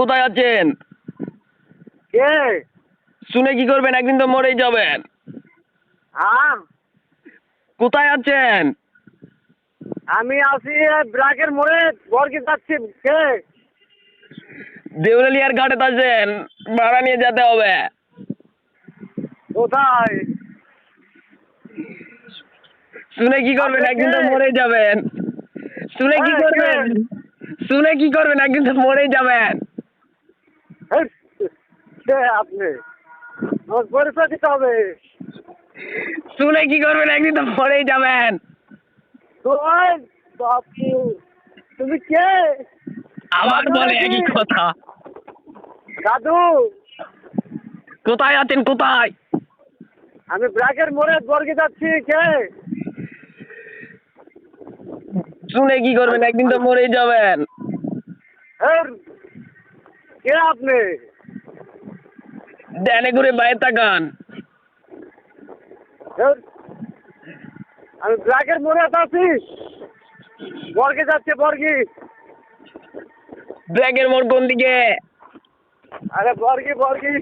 কোথায় আছেন? কে? শুনে কি করবেন? একদিন তো মরেই যাবেন। আম কোথায় আছেন? আমি আছি ব্রাকের মোড়ে বর্গে যাচ্ছি। কে? দেউলিয়ার ঘাটে আছেন, ভাড়া নিয়ে যেতে হবে। কোথায়? শুনে কি করবেন? আপনি একদিন কে? তো মরেই যাবেন। শুনে কি হ্যাঁ, করবেন? কে? শুনে কি করবেন? একদিন তো মরেই যাবেন। হেৎ, কে আপনি? আমার পরিচয় দিতে হবে। শুনে কি করবেন? একদিন তো মরেই যাবেন। তোমার বাপু, তুমি কে? আবার দাদু বলে নাকি? একই কথা। দাদু, কোথায় আছেন? কোথায়? আমি ব্রাকের মোড়ে বর্গে যাচ্ছি। কে? শুনে কি করবেন? একদিন তো মরেই যাবেন। হের, কে আপনি? ডানে ঘুরে বাইরে তাকান। হের, আমি ব্রাকের মোড়ে আছি। বর্গে যাচ্ছে বর্গি। ব্যাগের মোড় কোন দিকে? আরে বর্গি বর্গি,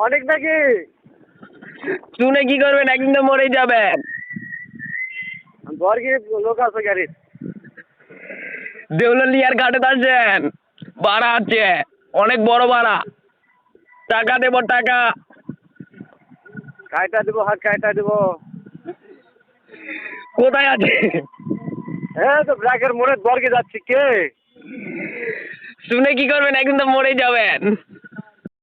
অনেক নাকি? শুনে কি করবেন? একদিন তো মরেই যাবেন। বর্গি লোক আছে গাড়ি। দেউলিয়ার ঘাটে আছেন, ভাড়া আছে, অনেক বড় ভাড়া। টাকা দেব, টাকা। কাইটা দিব, হাত কাইটা দিব। কোথায় আছে? হ্যাঁ তো ব্রাকের মোড়ে বর্গে যাচ্ছি। কে? শুনে কি করবেন? একদিন তো মরেই যাবেন।